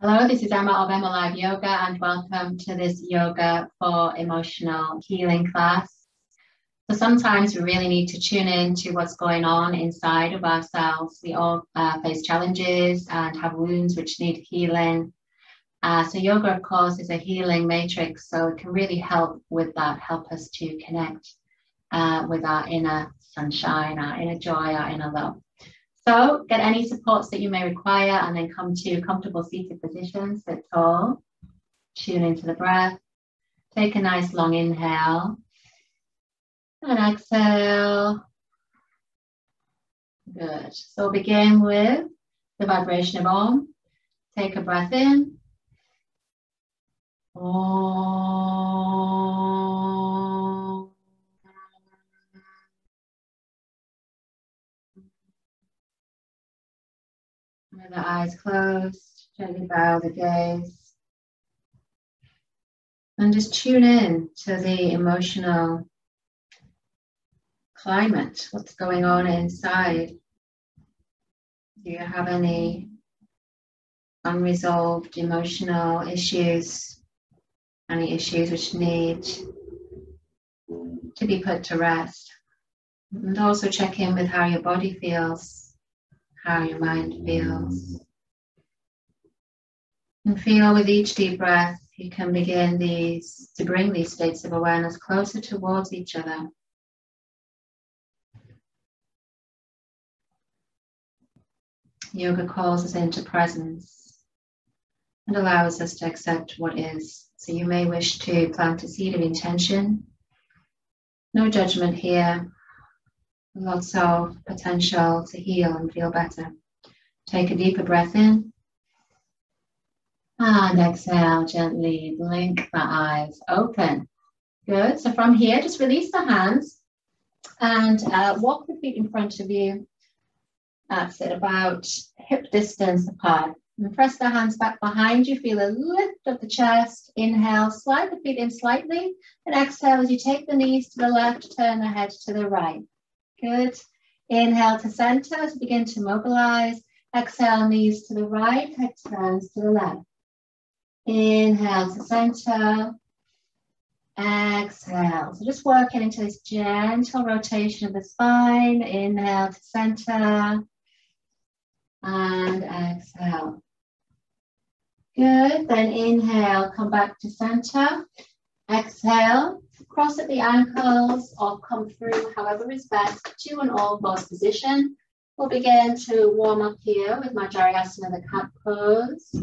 Hello, this is Emma of EmmaLiveYoga and welcome to this Yoga for Emotional Healing class. So sometimes we really need to tune in to what's going on inside of ourselves. We all face challenges and have wounds which need healing. So yoga, of course, is a healing matrix, so it can really help with that, help us to connect with our inner sunshine, our inner joy, our inner love. So get any supports that you may require and then come to comfortable seated position, sit tall, tune into the breath, take a nice long inhale and exhale. Good. So we'll begin with the vibration of Om. Take a breath in. Om. With the eyes closed, gently bow the gaze. And just tune in to the emotional climate, what's going on inside. Do you have any unresolved emotional issues? Any issues which need to be put to rest? And also check in with how your body feels, how your mind feels. And feel with each deep breath, you can begin to bring these states of awareness closer towards each other. Yoga calls us into presence and allows us to accept what is. So you may wish to plant a seed of intention. No judgment here. Lots of potential to heal and feel better. Take a deeper breath in. And exhale, gently blink the eyes open. Good. So from here, just release the hands and walk the feet in front of you. That's it, about hip distance apart. And press the hands back behind you. Feel a lift of the chest. Inhale, slide the feet in slightly. And exhale as you take the knees to the left, turn the head to the right. Good. Inhale to center as you begin to mobilize. Exhale, knees to the right, head turns to the left. Inhale to center. Exhale. So just working into this gentle rotation of the spine. Inhale to center. And exhale. Good. Then inhale, come back to center. Exhale, cross at the ankles or come through, however is best, to an all-fours position. We'll begin to warm up here with Asana, the cat pose.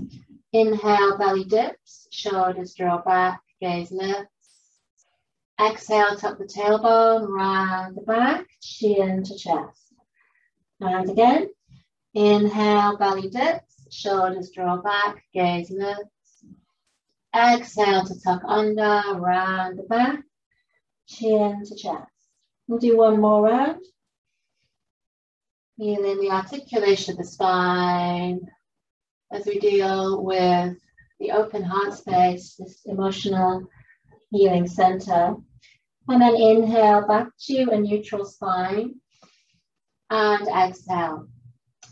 Inhale, belly dips, shoulders draw back, gaze lifts. Exhale, tuck the tailbone, round the back, chin to chest. And again, inhale, belly dips, shoulders draw back, gaze lifts. Exhale to tuck under, round the back, chin to chest. We'll do one more round. Feeling the articulation of the spine as we deal with the open heart space, this emotional healing center. And then inhale back to a neutral spine and exhale.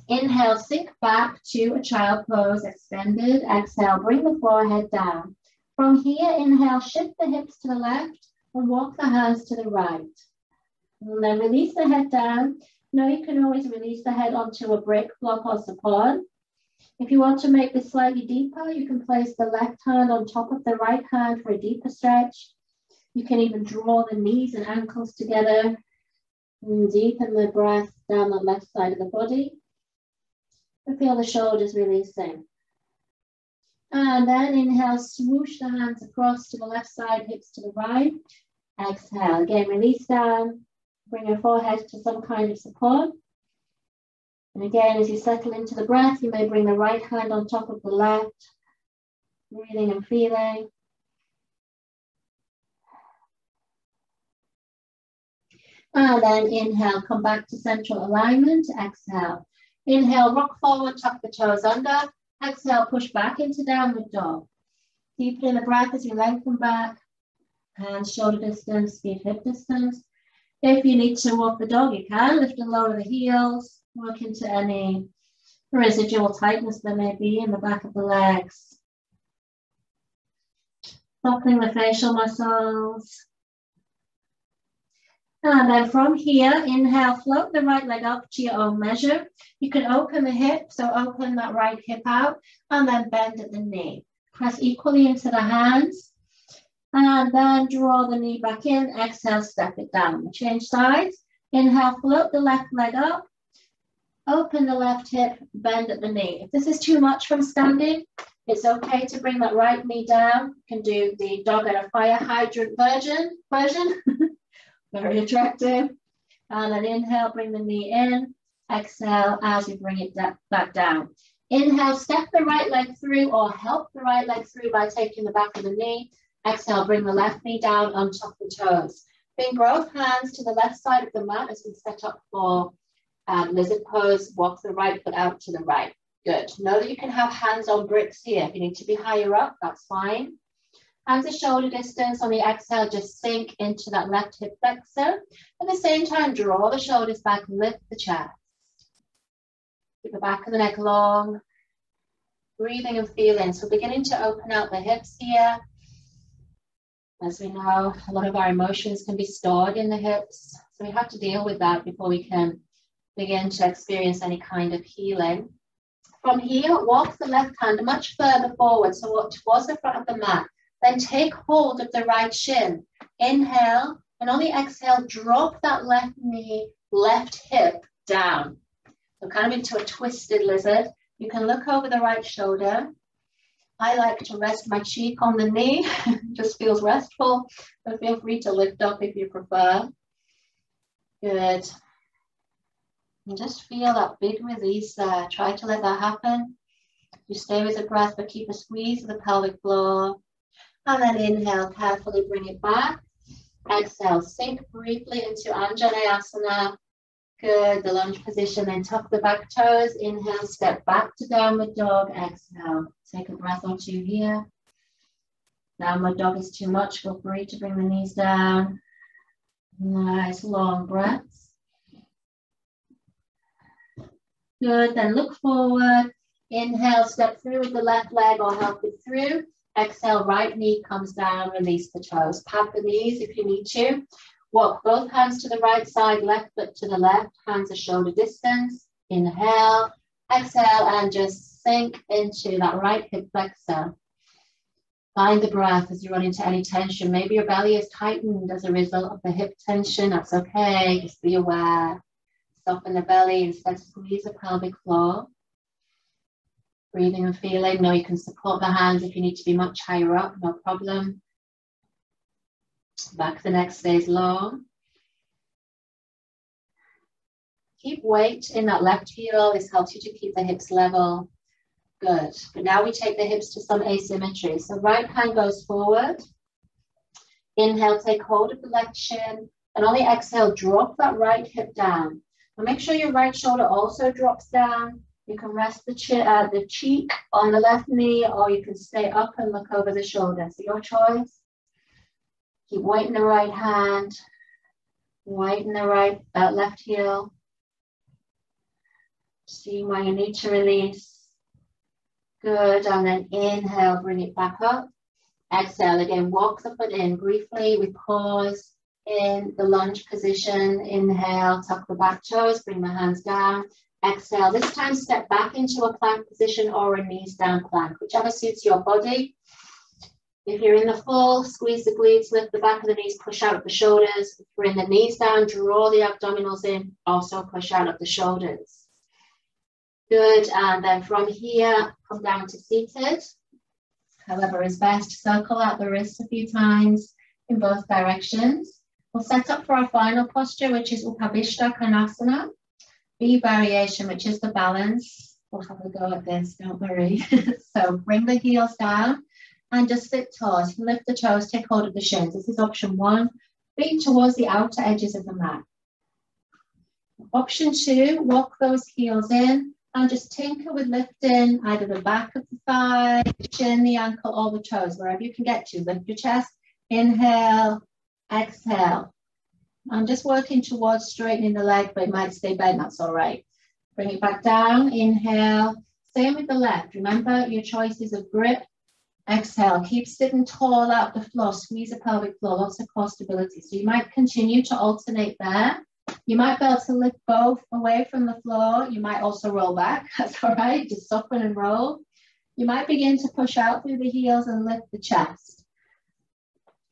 Inhale, sink back to a child pose, extended. Exhale, bring the forehead down. From here, inhale, shift the hips to the left and walk the hands to the right. And then release the head down. Now you can always release the head onto a brick, block or support. If you want to make this slightly deeper, you can place the left hand on top of the right hand for a deeper stretch. You can even draw the knees and ankles together and deepen the breath down the left side of the body. And feel the shoulders releasing. And then inhale, swoosh the hands across to the left side, hips to the right. Exhale, again, release down. Bring your forehead to some kind of support. And again, as you settle into the breath, you may bring the right hand on top of the left, breathing and feeling. And then inhale, come back to central alignment. Exhale. Inhale, rock forward, tuck the toes under. Exhale, push back into downward dog. Deepen the breath as you lengthen back. Hands shoulder distance, feet hip distance. If you need to walk the dog, you can. Lift and lower the heels. Work into any residual tightness there may be in the back of the legs. Softening the facial muscles. And then from here, inhale, float the right leg up to your own measure. You can open the hip, so open that right hip out, and then bend at the knee. Press equally into the hands, and then draw the knee back in. Exhale, step it down. Change sides. Inhale, float the left leg up. Open the left hip, bend at the knee. If this is too much from standing, it's okay to bring that right knee down. You can do the dog at a fire hydrant version. Very attractive. And then inhale, bring the knee in. Exhale as you bring it back down. Inhale, step the right leg through or help the right leg through by taking the back of the knee. Exhale, bring the left knee down on top of the toes. Bring both hands to the left side of the mat as we set up for lizard pose. Walk the right foot out to the right. Good. Know that you can have hands on bricks here. If you need to be higher up, that's fine. Hands at shoulder distance. On the exhale, just sink into that left hip flexor. At the same time, draw the shoulders back, lift the chest. Keep the back of the neck long. Breathing and feeling. So beginning to open out the hips here. As we know, a lot of our emotions can be stored in the hips. So we have to deal with that before we can begin to experience any kind of healing. From here, walk the left hand much further forward, so walk towards the front of the mat. Then take hold of the right shin. Inhale, and on the exhale, drop that left knee, left hip down. So kind of into a twisted lizard. You can look over the right shoulder. I like to rest my cheek on the knee. Just feels restful, but feel free to lift up if you prefer. Good. And just feel that big release there. Try to let that happen. You stay with the breath, but keep a squeeze of the pelvic floor. And then inhale, carefully bring it back. Exhale, sink briefly into asana. Good, the lunge position, then tuck the back toes. Inhale, step back to downward dog. Exhale, take a breath or two here. Downward dog is too much. Feel free to bring the knees down. Nice long breaths. Good, then look forward. Inhale, step through with the left leg or help it through. Exhale, right knee comes down, release the toes. Pat the knees if you need to. Walk both hands to the right side, left foot to the left, hands at shoulder distance. Inhale, exhale, and just sink into that right hip flexor. Find the breath as you run into any tension. Maybe your belly is tightened as a result of the hip tension. That's okay, just be aware. Soften the belly, instead squeeze the pelvic floor. Breathing and feeling. Know you can support the hands if you need to be much higher up, no problem. Back of the neck stays long. Keep weight in that left heel. This helps you to keep the hips level. Good. But now we take the hips to some asymmetry. So right hand goes forward. Inhale, take hold of the left shin. And on the exhale, drop that right hip down. And make sure your right shoulder also drops down. You can rest the cheek on the left knee, or you can stay up and look over the shoulder. So your choice. Keep weight in the right hand, weight in the right left heel. See where you need to release. Good, and then inhale, bring it back up. Exhale again, walk the foot in briefly. We pause in the lunge position. Inhale, tuck the back toes, bring the hands down. Exhale, this time step back into a plank position or a knees down plank, whichever suits your body. If you're in the full, squeeze the glutes, lift the back of the knees, push out of the shoulders. If you're in the knees down, draw the abdominals in, also push out of the shoulders. Good, and then from here, come down to seated. However is best, circle out the wrists a few times in both directions. We'll set up for our final posture, which is Upavishta Konasana B variation, which is the balance. We'll have a go at this, don't worry. So bring the heels down. And just sit tall. You can lift the toes, take hold of the shins. This is option 1. Feet towards the outer edges of the mat. Option 2, walk those heels in and just tinker with lifting either the back of the thigh, the shin, the ankle, or the toes, wherever you can get to. Lift your chest. Inhale, exhale. I'm just working towards straightening the leg, but it might stay bent. That's all right. Bring it back down, inhale. Same with the left. Remember your choices of grip. Exhale, keep sitting tall out the floor, squeeze the pelvic floor, lots of core stability. So you might continue to alternate there. You might be able to lift both away from the floor. You might also roll back, that's all right, just soften and roll. You might begin to push out through the heels and lift the chest.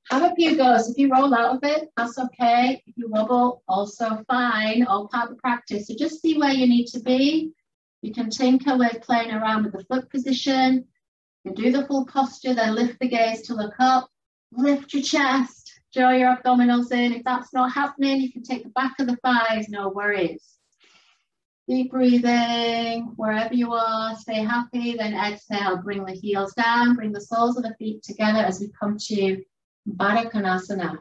Have a few goes. If you roll out of it, that's okay. If you wobble, also fine, all part of the practice. So just see where you need to be. You can tinker with playing around with the foot position. You do the full posture, then lift the gaze to look up, lift your chest, draw your abdominals in. If that's not happening, you can take the back of the thighs, no worries. Deep breathing, wherever you are, stay happy, then exhale, bring the heels down, bring the soles of the feet together as we come to Upavishta Konasana.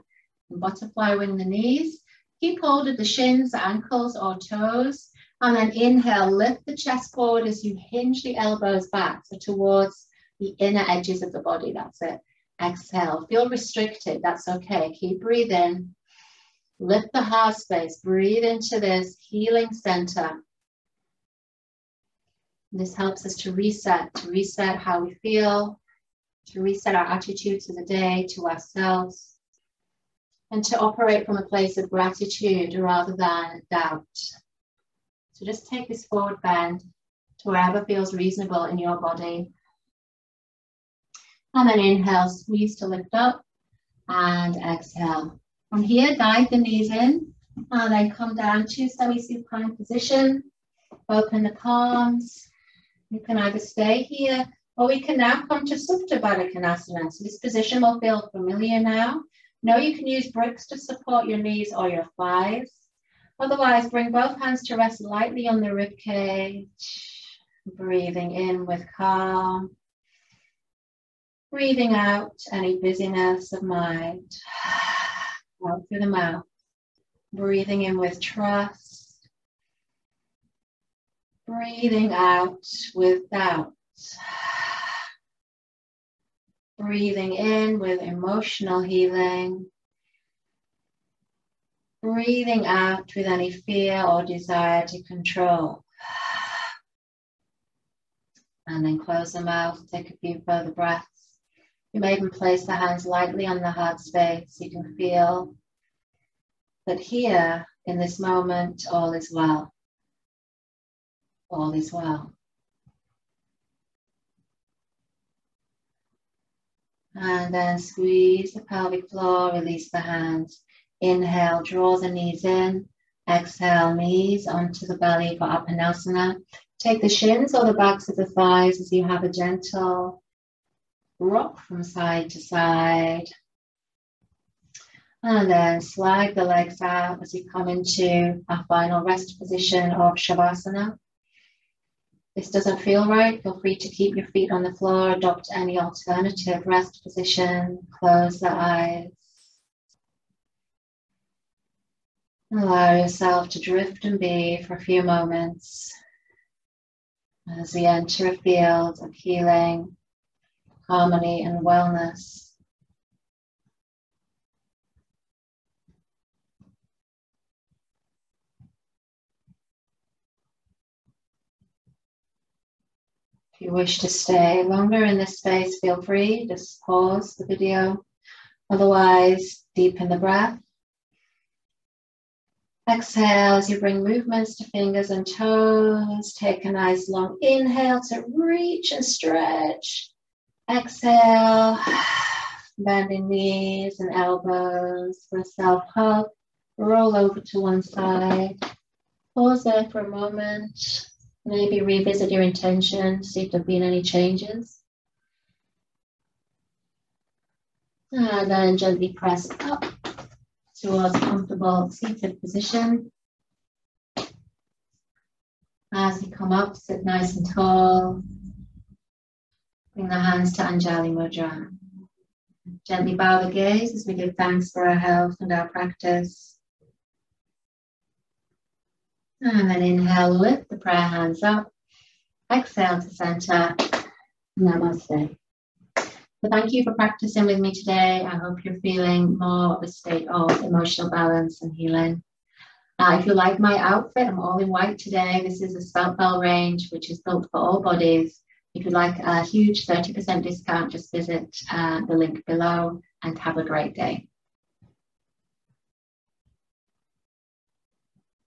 Butterfly wing the knees, keep hold of the shins, ankles or toes, and then inhale, lift the chest forward as you hinge the elbows back, so towards the inner edges of the body, that's it. Exhale, feel restricted, that's okay. Keep breathing. Lift the heart space, breathe into this healing center. This helps us to reset how we feel, to reset our attitude to the day, to ourselves, and to operate from a place of gratitude rather than doubt. So just take this forward bend to wherever feels reasonable in your body. And then inhale, squeeze to lift up, and exhale. From here, guide the knees in, and then come down to semi-supine position. Open the palms. You can either stay here, or we can now come to Upavishta Konasana. So this position will feel familiar now. Know you can use bricks to support your knees or your thighs. Otherwise, bring both hands to rest lightly on the rib cage. Breathing in with calm. Breathing out any busyness of mind. Out through the mouth. Breathing in with trust. Breathing out with doubt. Breathing in with emotional healing. Breathing out with any fear or desire to control. And then close the mouth, take a few further breaths. You may even place the hands lightly on the heart space. You can feel that here, in this moment, all is well. All is well. And then squeeze the pelvic floor, release the hands. Inhale, draw the knees in. Exhale, knees onto the belly for Upavishta. Take the shins or the backs of the thighs as you have a gentle rock from side to side. And then slide the legs out as you come into our final rest position of Shavasana. This doesn't feel right, feel free to keep your feet on the floor, adopt any alternative rest position, close the eyes. Allow yourself to drift and be for a few moments as we enter a field of healing, harmony and wellness. If you wish to stay longer in this space, feel free, just pause the video. Otherwise, deepen the breath. Exhale as you bring movements to fingers and toes. Take a nice long inhale to reach and stretch. Exhale, bending knees and elbows for a self-hug. Roll over to one side. Pause there for a moment. Maybe revisit your intention, see if there have been any changes. And then gently press up towards comfortable seated position. As you come up, sit nice and tall. Bring the hands to Anjali Mudra. Gently bow the gaze as we give thanks for our health and our practice. And then inhale, lift the prayer hands up. Exhale to center. Namaste. So thank you for practicing with me today. I hope you're feeling more of a state of emotional balance and healing. If you like my outfit, I'm all in white today. This is a Spout Bell range, which is built for all bodies. If you'd like a huge 30% discount, just visit the link below and have a great day.